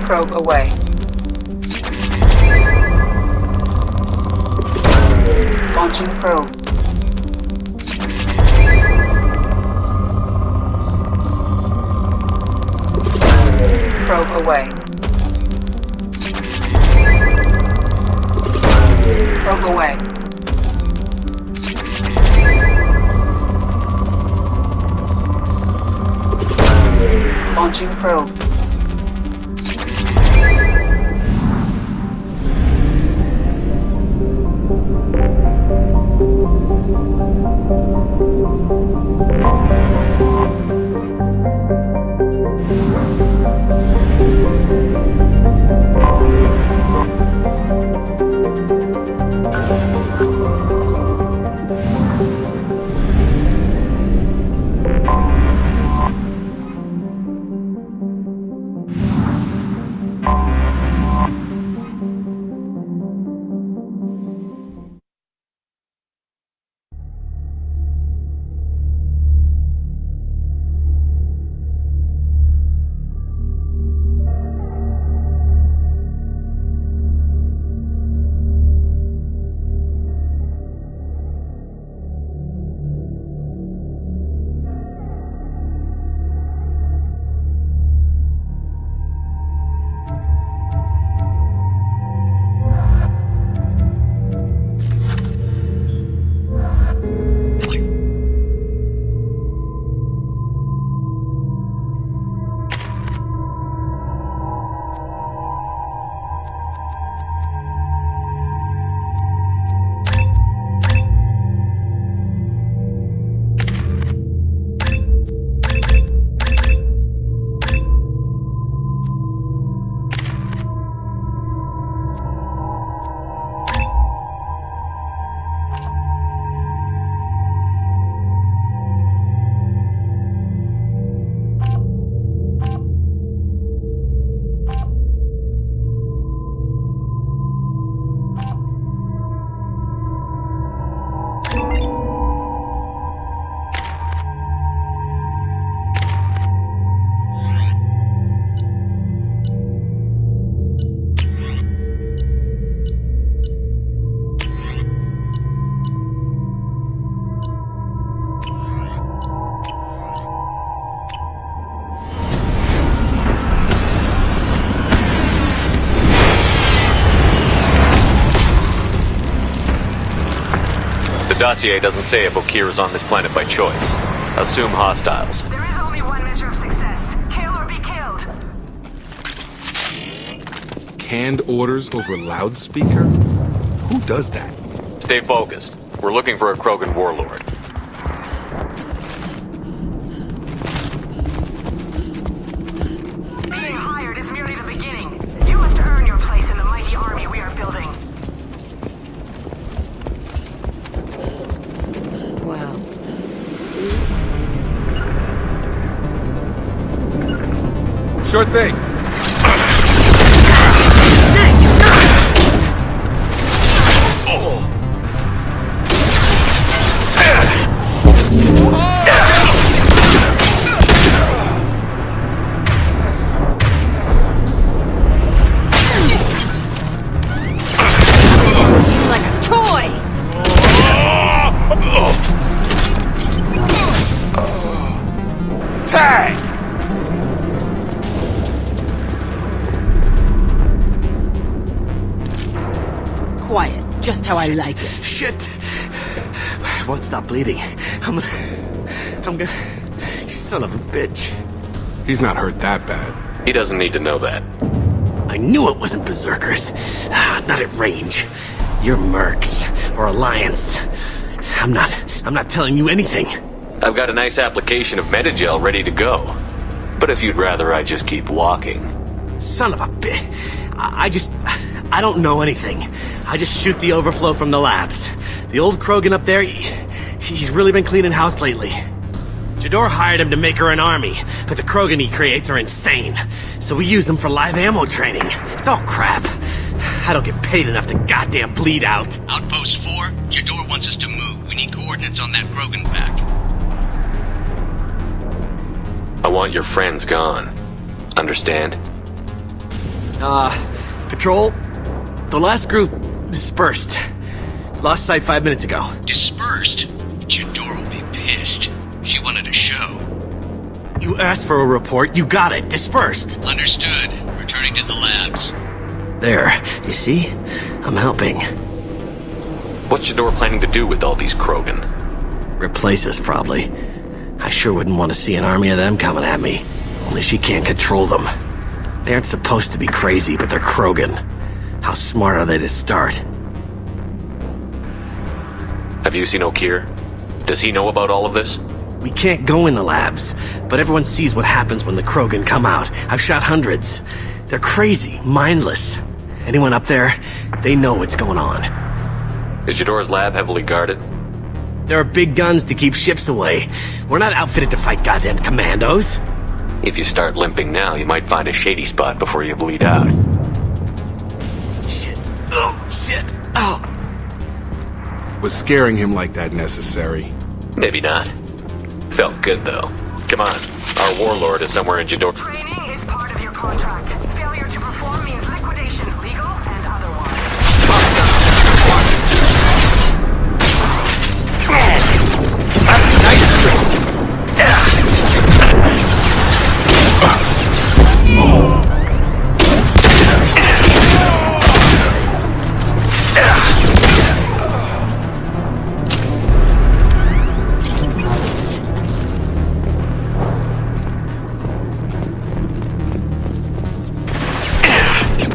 Probe away. Launching probe. Probe away. Probe away. Launching probe. The dossier doesn't say if Okir is on this planet by choice. Assume hostiles. There is only one measure of success. Kill or be killed. Canned orders over loudspeaker? Who does that? Stay focused. We're looking for a Krogan Warlord. Being hired is merely the beginning. You must earn your place in the mighty army we are building. Wow. Sure thing. Quiet, just how I like it. Shit! I won't stop bleeding. I'm gonna... You son of a bitch. He's not hurt that bad. He doesn't need to know that. I knew it wasn't Berserkers. Not at range. You're Mercs, or Alliance. I'm not telling you anything. I've got a nice application of Metagel ready to go. But if you'd rather I just keep walking. Son of a bitch. I don't know anything. I just shoot the overflow from the labs. The old Krogan up there, he's really been cleaning house lately. Jador hired him to make her an army, but the Krogan he creates are insane. So we use them for live ammo training. It's all crap. I don't get paid enough to goddamn bleed out. Outpost 4, Jador wants us to move. We need coordinates on that Krogan pack. I want your friends gone. Understand? Patrol, the last group dispersed. Lost sight 5 minutes ago. Dispersed? Jador will be pissed. She wanted a show. You asked for a report, you got it. Dispersed. Understood. Returning to the labs. There, you see? I'm helping. What's Jador planning to do with all these Krogan? Replace us, probably. I sure wouldn't want to see an army of them coming at me. Only she can't control them. They aren't supposed to be crazy, but they're Krogan. How smart are they to start? Have you seen O'Keir? Does he know about all of this? We can't go in the labs, but everyone sees what happens when the Krogan come out. I've shot hundreds. They're crazy, mindless. Anyone up there, they know what's going on. Is Jador's lab heavily guarded? There are big guns to keep ships away. We're not outfitted to fight goddamn commandos. If you start limping now, you might find a shady spot before you bleed out. Shit. Oh, shit. Oh. Was scaring him like that necessary? Maybe not. Felt good, though. Come on. Our Warlord is somewhere in Jador. Training is part of your contract. Failure to perform means liquidation, legal and otherwise.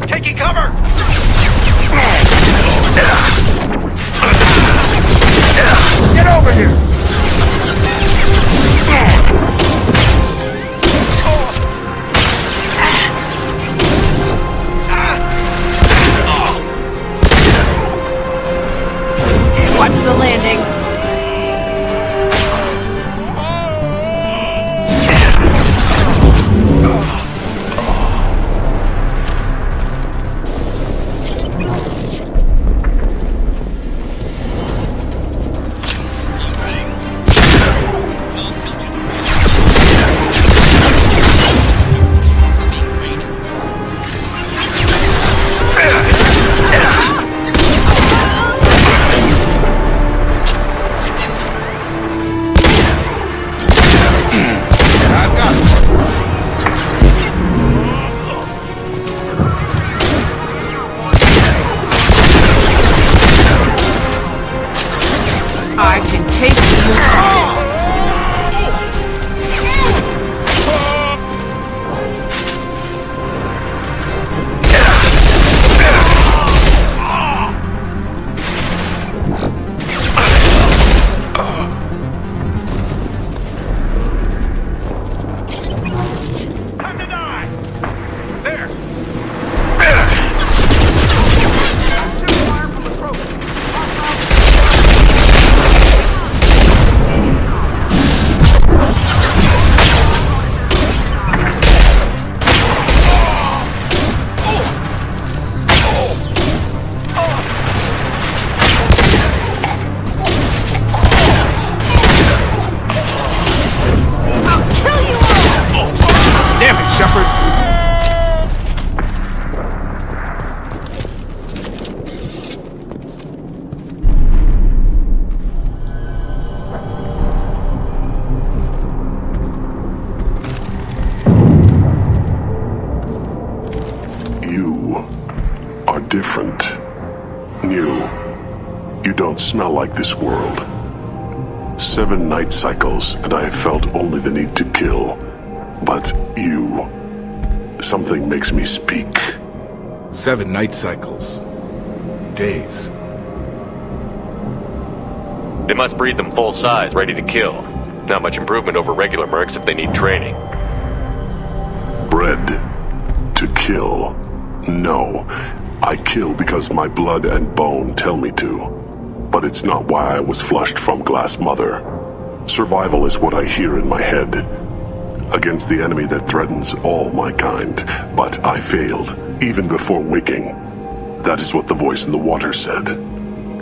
Taking cover! Get over here! Watch the landing. I can take you. Time to die! There! Damn it, Shepard! You are different. New. You don't smell like this world. 7 night cycles, and I have felt only the need to kill. But you... something makes me speak. 7 night cycles. Days. They must breed them full size, ready to kill. Not much improvement over regular mercs if they need training. Bred to kill. No. I kill because my blood and bone tell me to. But it's not why I was flushed from Glass Mother. Survival is what I hear in my head. Against the enemy that threatens all my kind. But I failed, even before waking. That is what the voice in the water said.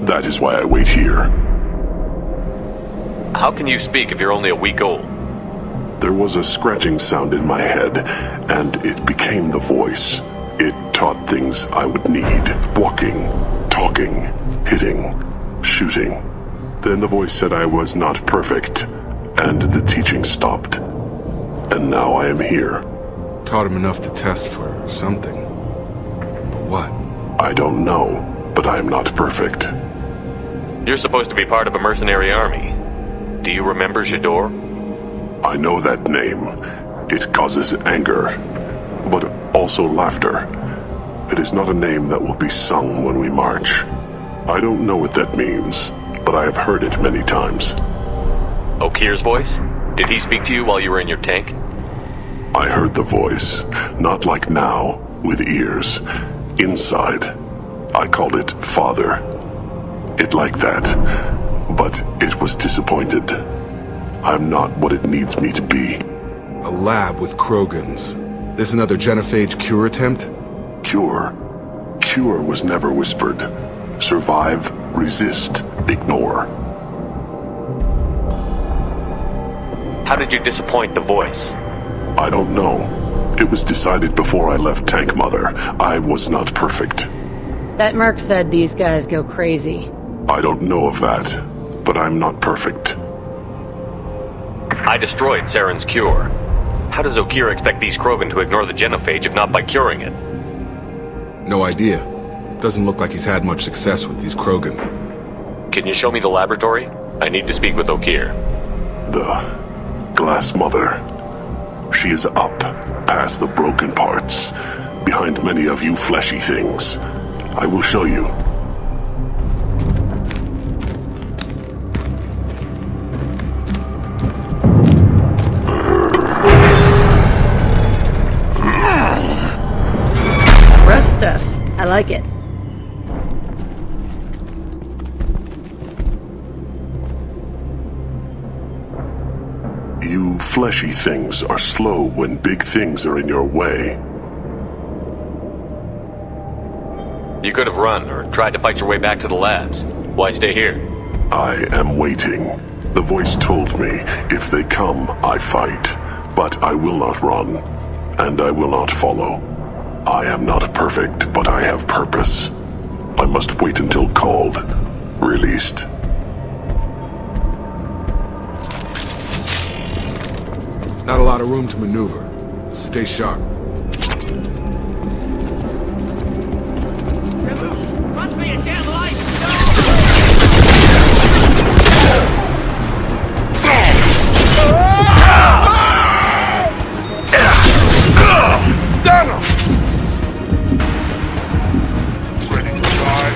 That is why I wait here. How can you speak if you're only a week old? There was a scratching sound in my head, and it became the voice. It taught things I would need. Walking, talking, hitting, shooting. Then the voice said I was not perfect, and the teaching stopped. And now I am here. Taught him enough to test for something. But what? I don't know, but I am not perfect. You're supposed to be part of a mercenary army. Do you remember Jador? I know that name. It causes anger, but also laughter. It is not a name that will be sung when we march. I don't know what that means, but I have heard it many times. Okir's voice? Did he speak to you while you were in your tank? I heard the voice, not like now, with ears. Inside. I called it Father. It like that, but it was disappointed. I'm not what it needs me to be. A lab with Krogans. This another genophage cure attempt? Cure? Cure was never whispered. Survive, resist, ignore. How did you disappoint the voice? I don't know. It was decided before I left Tank Mother. I was not perfect. That merc said these guys go crazy. I don't know of that, but I'm not perfect. I destroyed Saren's cure. How does Okir expect these Krogan to ignore the genophage if not by curing it? No idea. Doesn't look like he's had much success with these Krogan. Can you show me the laboratory? I need to speak with Okir. The Glass Mother. She is up, past the broken parts, behind many of you fleshy things. I will show you. Rough stuff. I like it. You fleshy things are slow when big things are in your way. You could have run or tried to fight your way back to the labs. Why stay here? I am waiting. The voice told me, if they come, I fight. But I will not run, and I will not follow. I am not perfect, but I have purpose. I must wait until called, released. Not a lot of room to maneuver. Stay sharp. Must be a damn light! Stun him! Ready to die?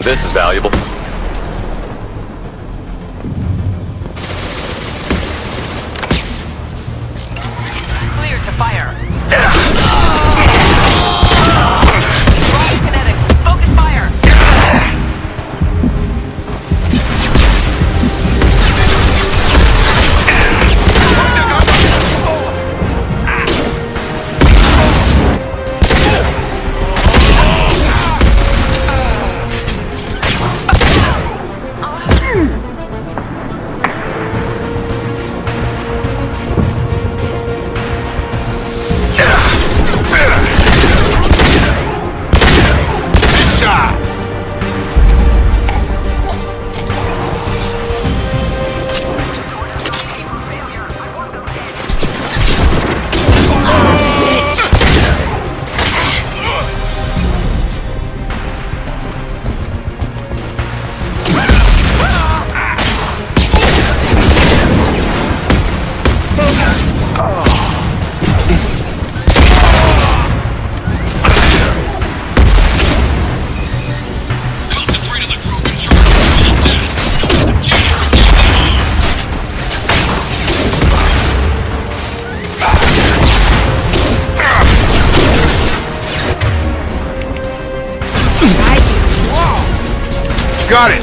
This is valuable. Clear to fire. Wrong kinetics. Focus fire. Got it!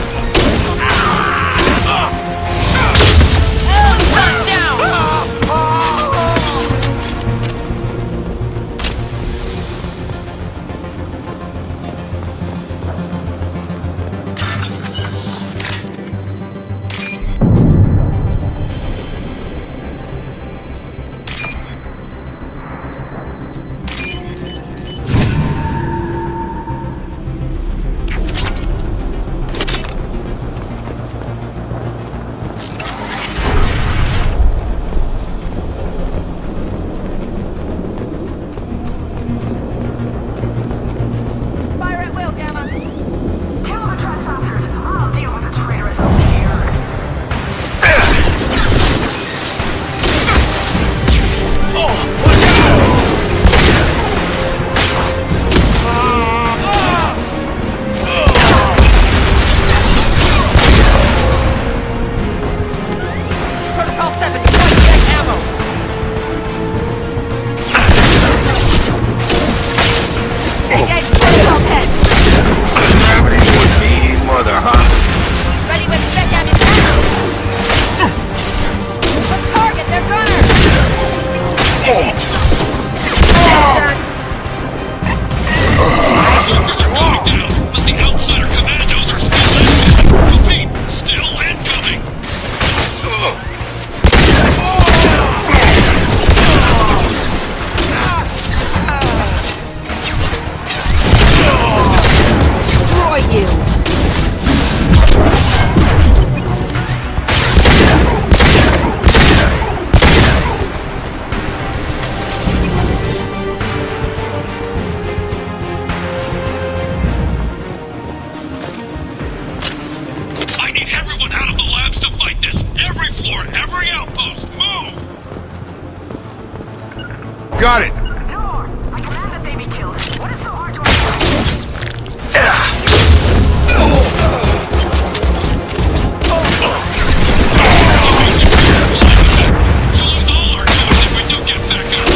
Fire at will, Gamma. Kill the trespassers. I'll deal with the traitors over here. Protocol 7, deploy check ammo. Engage Protocol 10. Gravity was me, mother, huh? Ready with spec ammunition. Let's target their gunners. Soldiers are going down, but the outsider commandos are still incoming. Repeat, still incoming. Destroy you! I need everyone out of the labs to fight this. Every floor, every outpost, move! Got it! No more. I command that they be killed. What is so hard to understand? She'll lose all our guns if we don't get back up.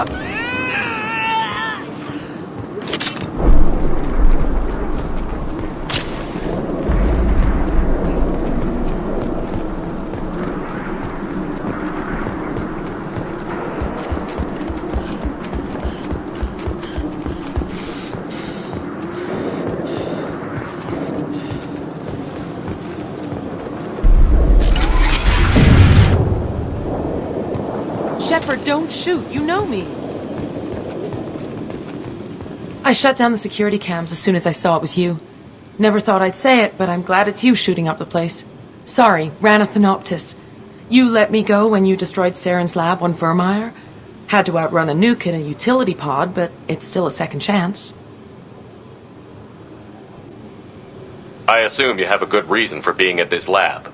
up. Shepard, don't shoot. You know me. I shut down the security cams as soon as I saw it was you. Never thought I'd say it, but I'm glad it's you shooting up the place. Sorry, Rana Thanoptis. You let me go when you destroyed Saren's lab on Vermeer. Had to outrun a nuke in a utility pod, but it's still a second chance. I assume you have a good reason for being at this lab.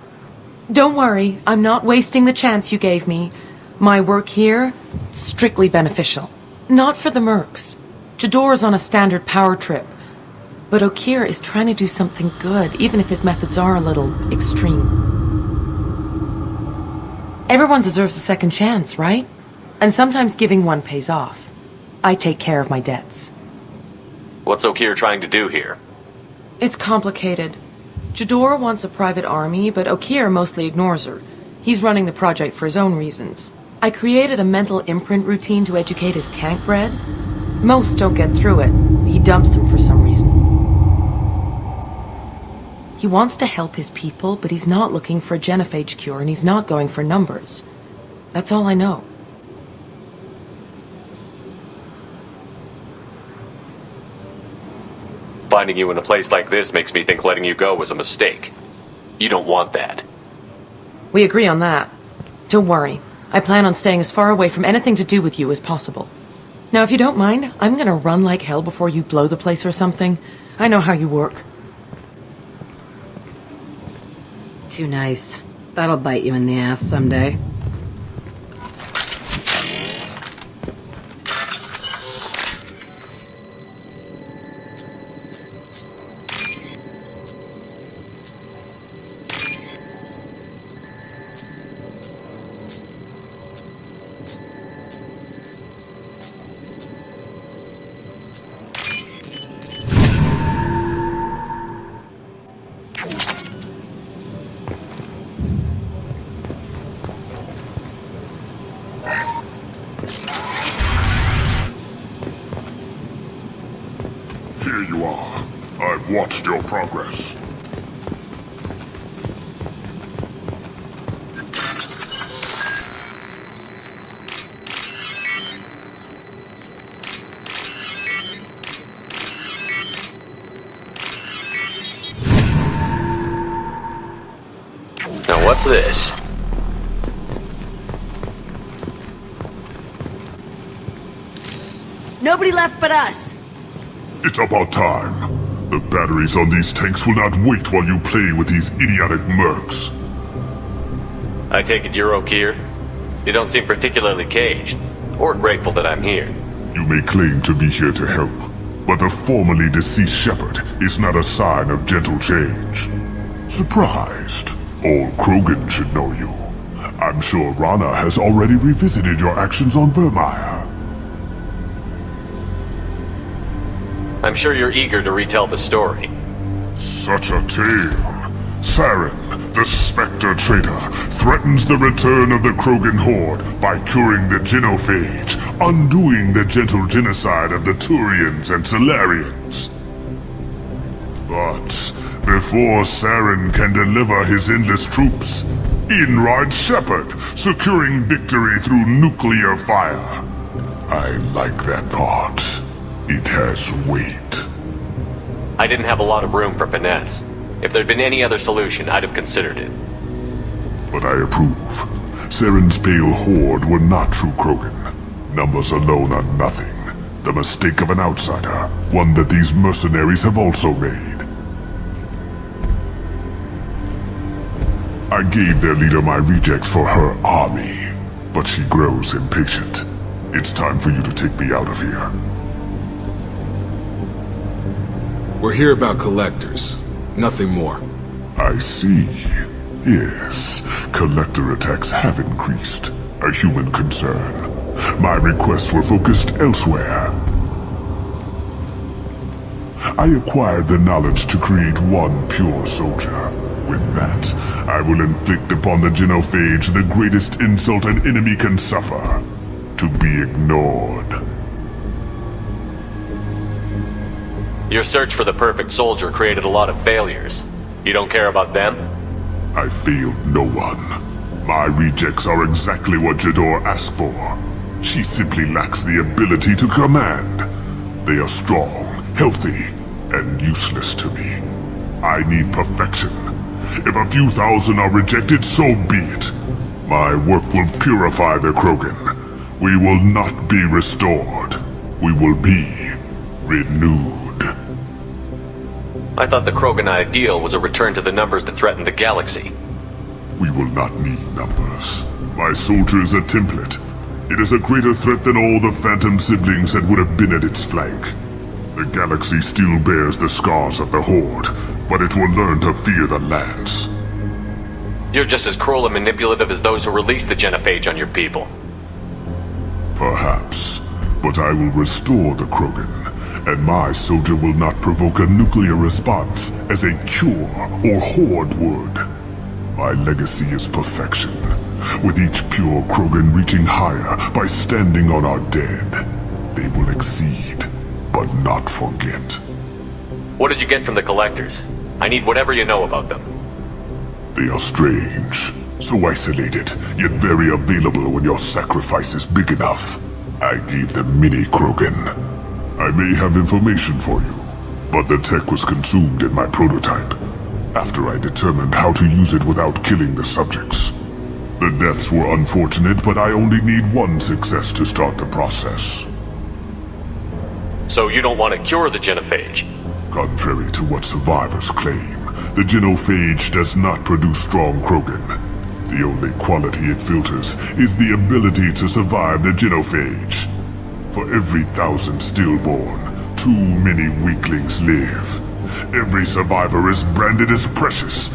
Don't worry, I'm not wasting the chance you gave me. My work here, strictly beneficial. Not for the mercs. Jador's on a standard power trip. But Okir is trying to do something good, even if his methods are a little extreme. Everyone deserves a second chance, right? And sometimes giving one pays off. I take care of my debts. What's Okir trying to do here? It's complicated. Jador wants a private army, but Okir mostly ignores her. He's running the project for his own reasons. I created a mental imprint routine to educate his tank bred. Most don't get through it. He dumps them for some reason. He wants to help his people, but he's not looking for a genophage cure, and he's not going for numbers. That's all I know. Finding you in a place like this makes me think letting you go was a mistake. You don't want that. We agree on that. Don't worry. I plan on staying as far away from anything to do with you as possible. Now, if you don't mind, I'm gonna run like hell before you blow the place or something. I know how you work. Too nice. That'll bite you in the ass someday. Here you are. I've watched your progress. Now what's this? Nobody left but us. It's about time. The batteries on these tanks will not wait while you play with these idiotic mercs. I take it you're Okir? You don't seem particularly caged, or grateful that I'm here. You may claim to be here to help, but the formerly deceased Shepard is not a sign of gentle change. Surprised? Old Krogan should know you. I'm sure Rana has already revisited your actions on Vermeer. I'm sure you're eager to retell the story. Such a tale. Saren, the Spectre traitor, threatens the return of the Krogan horde by curing the genophage, undoing the gentle genocide of the Turians and Solarians. But before Saren can deliver his endless troops, in rides Shepard, securing victory through nuclear fire. I like that part. It has weight. I didn't have a lot of room for finesse. If there'd been any other solution, I'd have considered it. But I approve. Saren's pale horde were not true Krogan. Numbers alone are nothing. The mistake of an outsider, one that these mercenaries have also made. I gave their leader my rejects for her army, but she grows impatient. It's time for you to take me out of here. We're here about collectors, nothing more. I see. Yes, collector attacks have increased. A human concern. My requests were focused elsewhere. I acquired the knowledge to create one pure soldier. With that, I will inflict upon the genophage the greatest insult an enemy can suffer. To be ignored. Your search for the perfect soldier created a lot of failures. You don't care about them? I failed no one. My rejects are exactly what Jador asked for. She simply lacks the ability to command. They are strong, healthy, and useless to me. I need perfection. If a few thousand are rejected, so be it. My work will purify the Krogan. We will not be restored. We will be renewed. I thought the Krogan ideal was a return to the numbers that threatened the galaxy. We will not need numbers. My soldier is a template. It is a greater threat than all the Phantom siblings that would have been at its flank. The galaxy still bears the scars of the Horde, but it will learn to fear the Lance. You're just as cruel and manipulative as those who released the genophage on your people. Perhaps, but I will restore the Krogan, and my soldier will not provoke a nuclear response as a cure or Horde would. My legacy is perfection, with each pure Krogan reaching higher by standing on our dead. They will exceed, but not forget. What did you get from the Collectors? I need whatever you know about them. They are strange, so isolated, yet very available when your sacrifice is big enough. I gave them mini Krogan. I may have information for you, but the tech was consumed in my prototype, after I determined how to use it without killing the subjects. The deaths were unfortunate, but I only need one success to start the process. So you don't want to cure the genophage? Contrary to what survivors claim, the genophage does not produce strong Krogan. The only quality it filters is the ability to survive the genophage. For every 1,000 stillborn, too many weaklings live. Every survivor is branded as precious.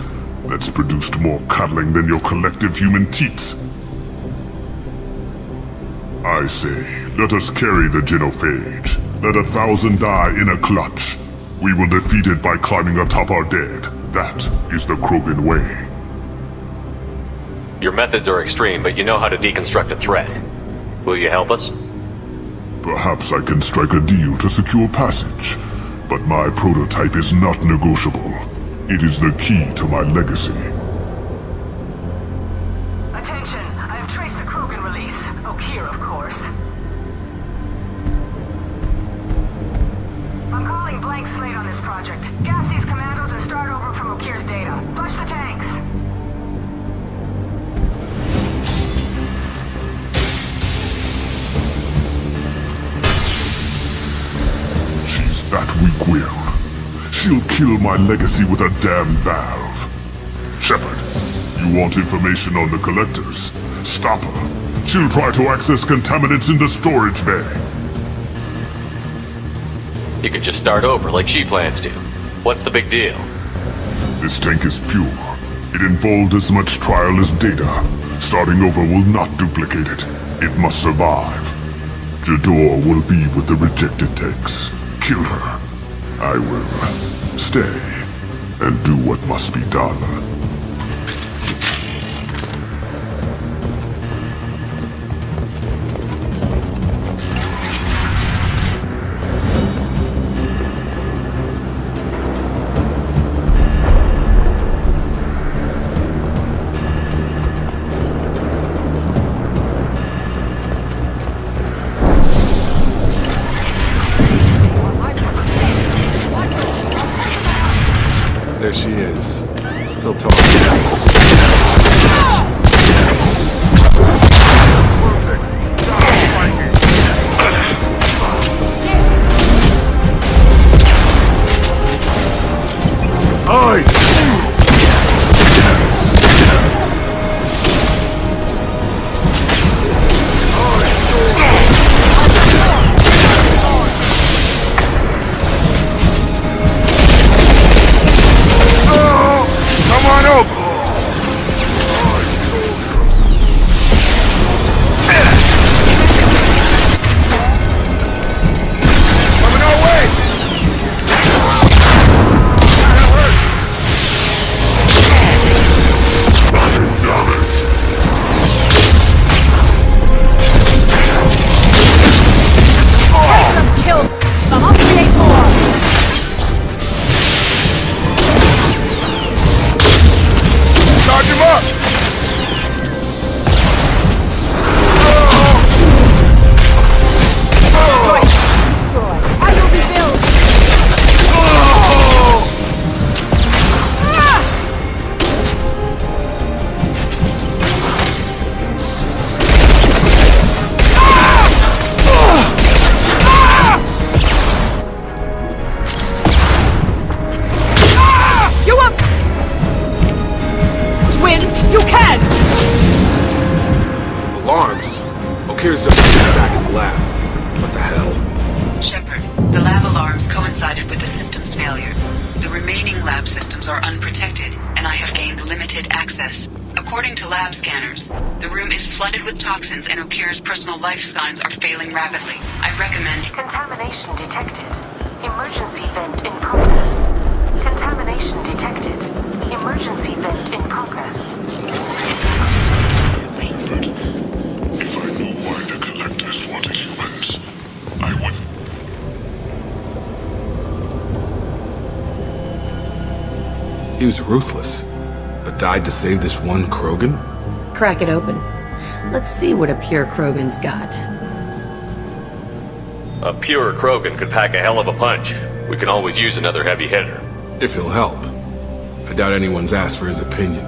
That's produced more cuddling than your collective human teats. I say, let us carry the genophage. Let 1,000 die in a clutch. We will defeat it by climbing atop our dead. That is the Krogan way. Your methods are extreme, but you know how to deconstruct a threat. Will you help us? Perhaps I can strike a deal to secure passage, but my prototype is not negotiable. It is the key to my legacy. Attention, I have traced the Krogan release. Okeer, of course. I'm calling blank slate on this project. Gas these commandos and start over from Okeer's data. Flush the tanks. She's that weak-willed. She'll kill my legacy with a damn valve. Shepard, you want information on the Collectors? Stop her. She'll try to access contaminants in the storage bay. You could just start over like she plans to. What's the big deal? This tank is pure. It involved as much trial as data. Starting over will not duplicate it. It must survive. Jador will be with the rejected tanks. Kill her. I will stay and do what must be done. There she is. Still talking. Come on over! What the hell? Shepard, the lab alarms coincided with the system's failure. The remaining lab systems are unprotected, and I have gained limited access. According to lab scanners, the room is flooded with toxins and Okira's personal life signs are failing rapidly. I recommend... Contamination detected. Emergency vent in progress. Contamination detected. Emergency vent in progress. If I knew why the collectors wanted humans, I would... He was ruthless, but died to save this one Krogan? Crack it open. Let's see what a pure Krogan's got. A pure Krogan could pack a hell of a punch. We can always use another heavy hitter. If he'll help. I doubt anyone's asked for his opinion.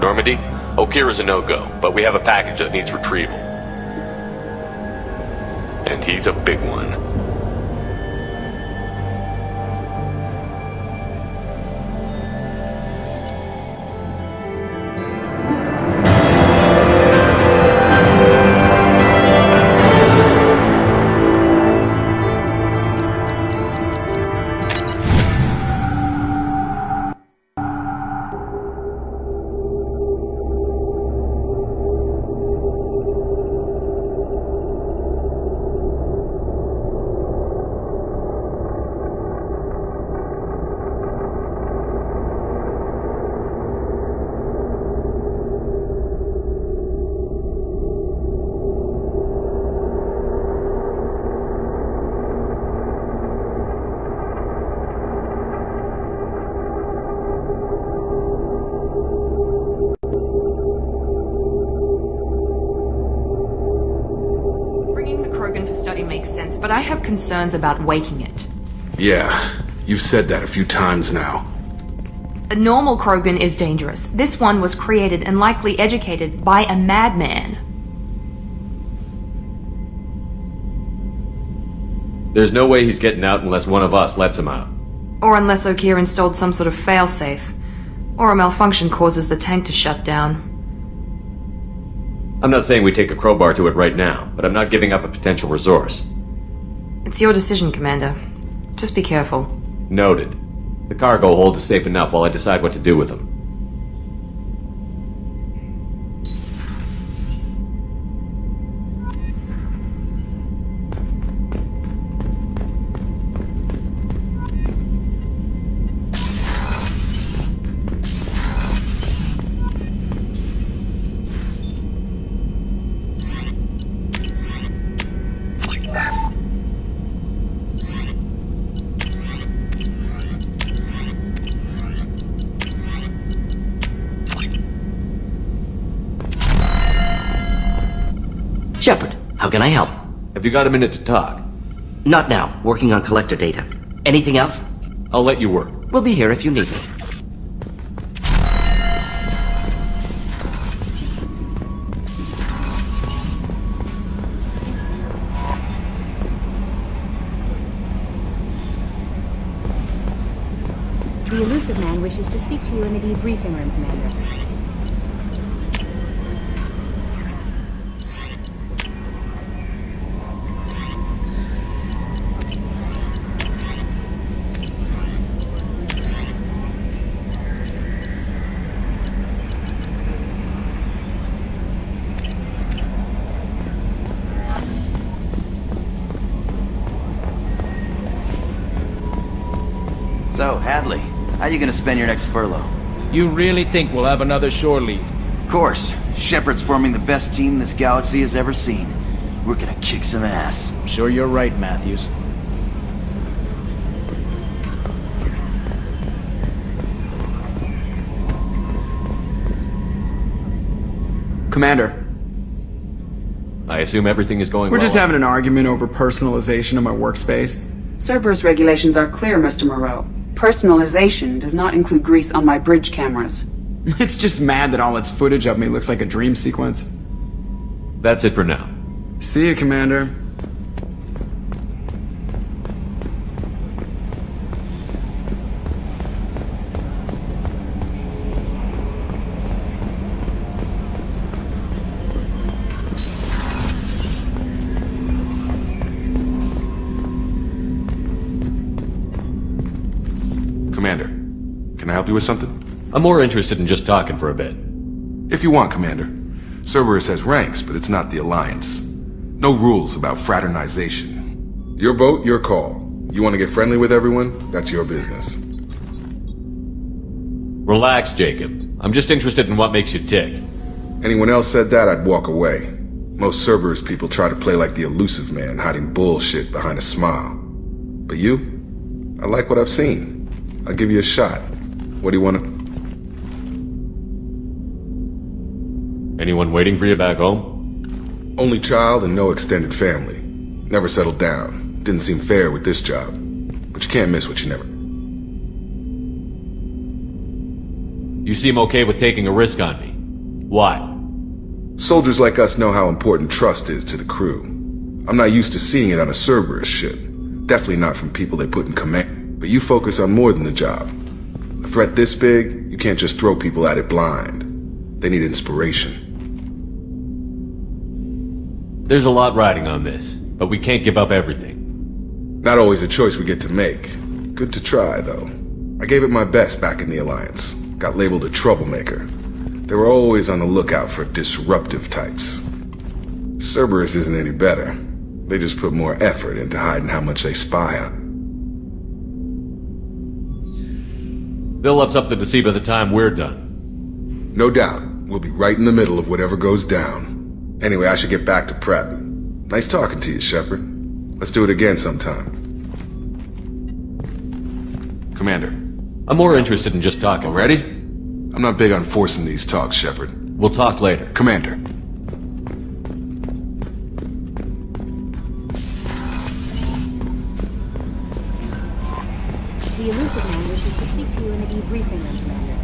Normandy, Okira's a no-go, but we have a package that needs retrieval. And he's a big one. Bringing the Krogan for study makes sense, but I have concerns about waking it. Yeah, you've said that a few times now. A normal Krogan is dangerous. This one was created and likely educated by a madman. There's no way he's getting out unless one of us lets him out. Or unless Okir installed some sort of failsafe. Or a malfunction causes the tank to shut down. I'm not saying we take a crowbar to it right now, but I'm not giving up a potential resource. It's your decision, Commander. Just be careful. Noted. The cargo hold is safe enough while I decide what to do with them. Shepard, how can I help? Have you got a minute to talk? Not now. Working on collector data. Anything else? I'll let you work. We'll be here if you need me. The elusive man wishes to speak to you in the debriefing room, Commander. So, Hadley, how you gonna spend your next furlough? You really think we'll have another shore leave? Of course. Shepard's forming the best team this galaxy has ever seen. We're gonna kick some ass. I'm sure you're right, Matthews. Commander. I assume everything is going well? We're just having an argument over personalization of my workspace. Cerberus regulations are clear, Mr. Moreau. Personalization does not include grease on my bridge cameras. It's just mad that all its footage of me looks like a dream sequence. That's it for now. See you, Commander. Commander, can I help you with something? I'm more interested in just talking for a bit. If you want, Commander. Cerberus has ranks, but it's not the Alliance. No rules about fraternization. Your boat, your call. You want to get friendly with everyone? That's your business. Relax, Jacob. I'm just interested in what makes you tick. Anyone else said that, I'd walk away. Most Cerberus people try to play like the elusive man, hiding bullshit behind a smile. But you? I like what I've seen. I'll give you a shot. What do you want to... Anyone waiting for you back home? Only child and no extended family. Never settled down. Didn't seem fair with this job. But you can't miss what you never... You seem okay with taking a risk on me. Why? Soldiers like us know how important trust is to the crew. I'm not used to seeing it on a Cerberus ship. Definitely not from people they put in command. But you focus on more than the job. A threat this big, you can't just throw people at it blind. They need inspiration. There's a lot riding on this, but we can't give up everything. Not always a choice we get to make. Good to try, though. I gave it my best back in the Alliance. Got labeled a troublemaker. They were always on the lookout for disruptive types. Cerberus isn't any better. They just put more effort into hiding how much they spy on. They'll have something to see by the time we're done. No doubt. We'll be right in the middle of whatever goes down. Anyway, I should get back to prep. Nice talking to you, Shepard. Let's do it again sometime. Commander. I'm more interested in just talking. Already? I'm not big on forcing these talks, Shepard. We'll talk later. Commander. The elusive man wishes to speak to you in the debriefing room, Commander.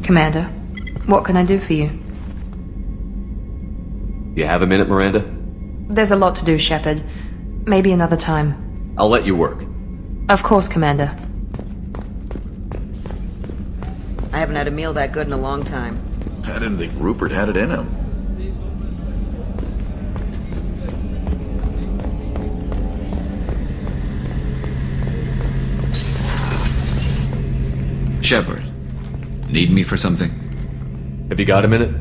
Commander, what can I do for you? You have a minute, Miranda? There's a lot to do, Shepard. Maybe another time. I'll let you work. Of course, Commander. I haven't had a meal that good in a long time. I didn't think Rupert had it in him. Shepard, need me for something? Have you got a minute?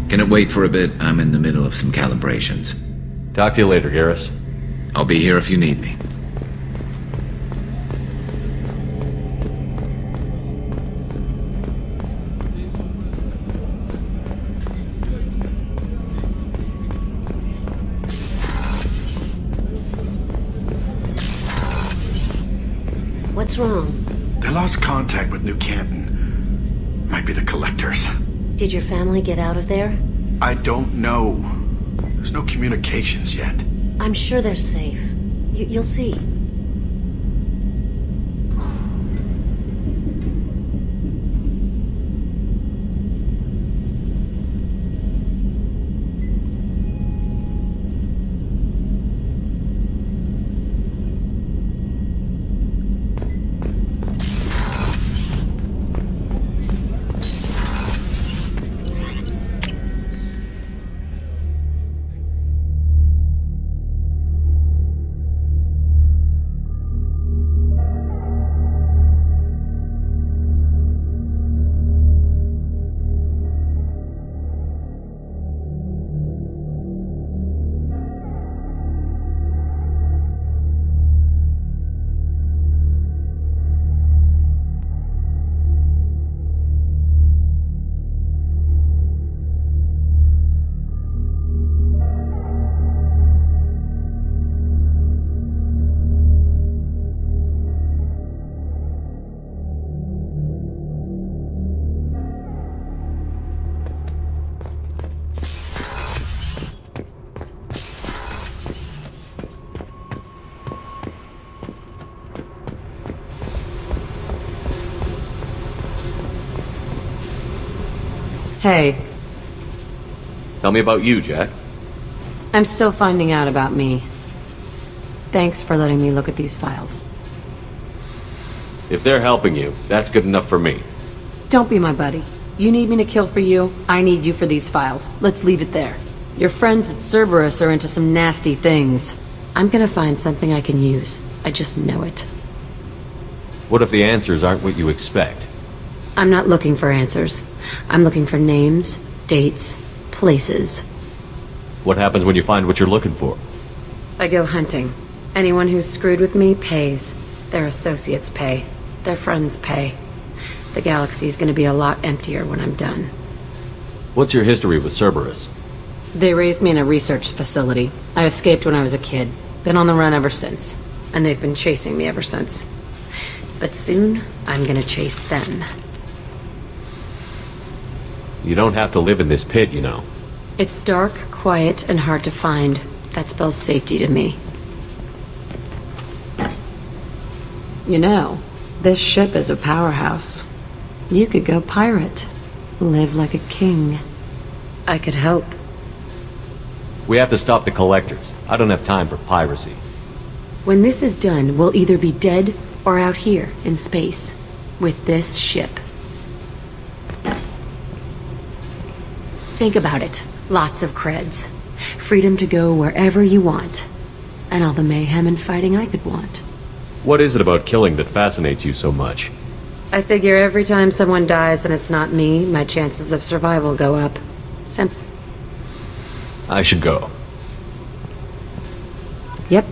Can it wait for a bit? I'm in the middle of some calibrations. Talk to you later, Garrus. I'll be here if you need me. What's wrong? They lost contact with New Canton. Might be the Collectors. Did your family get out of there? I don't know. There's no communications yet. I'm sure they're safe. You'll see. Hey, Tell me about you, Jack. I'm still finding out about me. Thanks for letting me look at these files. If they're helping you, that's good enough for me. Don't be my buddy. You need me to kill for you, I need you for these files. Let's leave it there. Your friends at Cerberus are into some nasty things. I'm gonna find something I can use. I just know it. What if the answers aren't what you expect? I'm not looking for answers. I'm looking for names, dates, places. What happens when you find what you're looking for? I go hunting. Anyone who's screwed with me pays. Their associates pay. Their friends pay. The galaxy's gonna be a lot emptier when I'm done. What's your history with Cerberus? They raised me in a research facility. I escaped when I was a kid. Been on the run ever since. And they've been chasing me ever since. But soon, I'm gonna chase them. You don't have to live in this pit, you know. It's dark, quiet, and hard to find. That spells safety to me. You know, this ship is a powerhouse. You could go pirate. Live like a king. I could help. We have to stop the collectors. I don't have time for piracy. When this is done, we'll either be dead or out here in space. With this ship. Think about it. Lots of creds. Freedom to go wherever you want. And all the mayhem and fighting I could want. What is it about killing that fascinates you so much? I figure every time someone dies and it's not me, my chances of survival go up. Simple. I should go. Yep.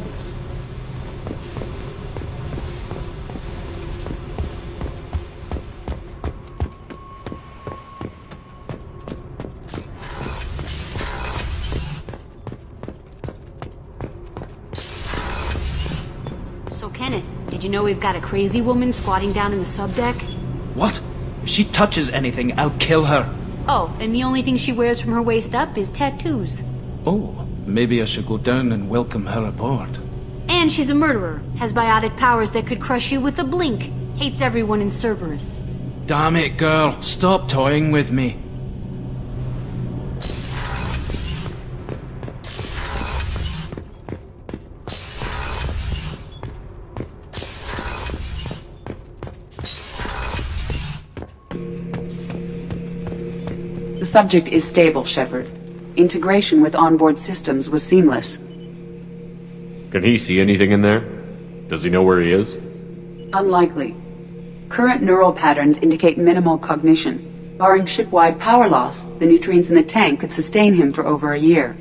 So, Kenneth, did you know we've got a crazy woman squatting down in the subdeck? What? If she touches anything, I'll kill her. Oh, and the only thing she wears from her waist up is tattoos. Oh, maybe I should go down and welcome her aboard. And she's a murderer, has biotic powers that could crush you with a blink, hates everyone in Cerberus. Damn it, girl. Stop toying with me. The subject is stable, Shepard. Integration with onboard systems was seamless. Can he see anything in there? Does he know where he is? Unlikely. Current neural patterns indicate minimal cognition. Barring ship-wide power loss, the nutrients in the tank could sustain him for over a year.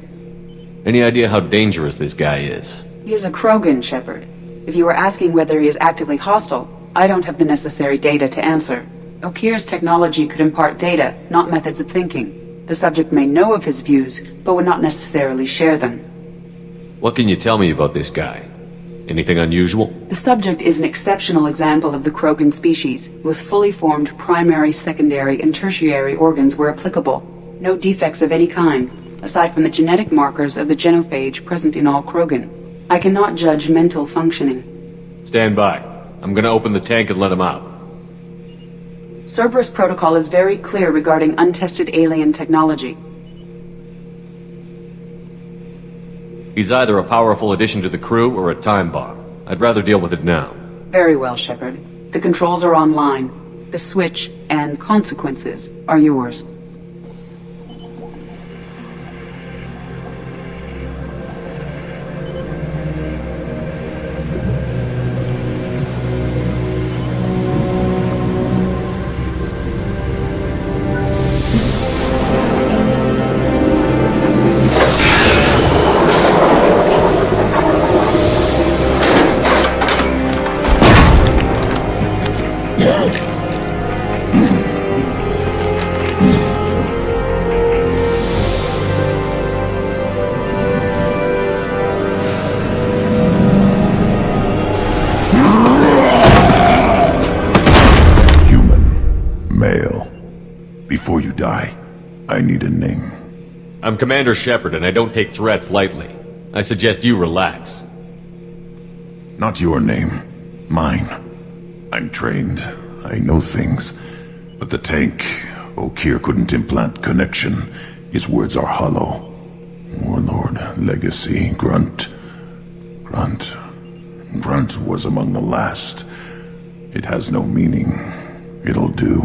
Any idea how dangerous this guy is? He is a Krogan, Shepard. If you were asking whether he is actively hostile, I don't have the necessary data to answer. Okir's technology could impart data, not methods of thinking. The subject may know of his views, but would not necessarily share them. What can you tell me about this guy? Anything unusual? The subject is an exceptional example of the Krogan species, with fully formed primary, secondary, and tertiary organs where applicable. No defects of any kind, aside from the genetic markers of the genophage present in all Krogan. I cannot judge mental functioning. Stand by. I'm gonna open the tank and let him out. Cerberus protocol is very clear regarding untested alien technology. He's either a powerful addition to the crew or a time bomb. I'd rather deal with it now. Very well, Shepard. The controls are online. The switch and consequences are yours. Before you die, I need a name. I'm Commander Shepard, and I don't take threats lightly. I suggest you relax. Not your name. Mine. I'm trained. I know things. But the tank Okeer couldn't implant connection, his words are hollow. Warlord, legacy, Grunt. Grunt was among the last. It has no meaning. It'll do.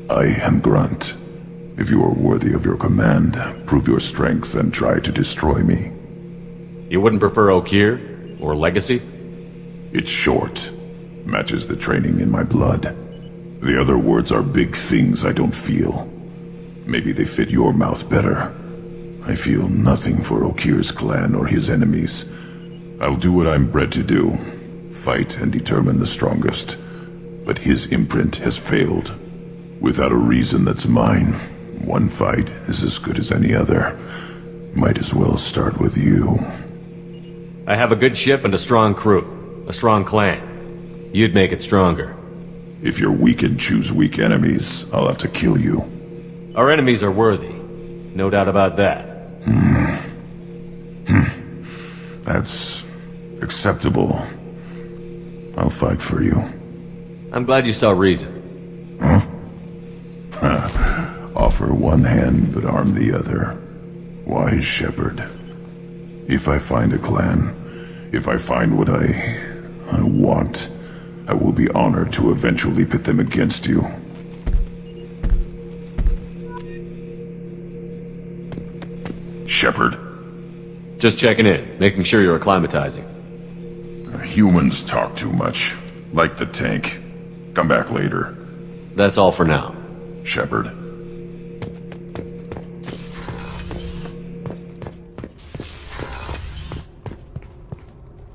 I am Grunt. If you are worthy of your command, prove your strength and try to destroy me. You wouldn't prefer Okeer? Or Legacy? It's short. Matches the training in my blood. The other words are big things I don't feel. Maybe they fit your mouth better. I feel nothing for Okeer's clan or his enemies. I'll do what I'm bred to do. Fight and determine the strongest. But his imprint has failed. Without a reason that's mine, one fight is as good as any other. Might as well start with you. I have a good ship and a strong crew. A strong clan. You'd make it stronger. If you're weak and choose weak enemies, I'll have to kill you. Our enemies are worthy. No doubt about that. That's acceptable. I'll fight for you. I'm glad you saw reason. Offer one hand, but arm the other. Wise shepherd. If I find a clan, if I find what I want, I will be honored to eventually pit them against you. Shepherd. Just checking in, making sure you're acclimatizing. Humans talk too much. Like the tank. Come back later. That's all for now. Shepherd.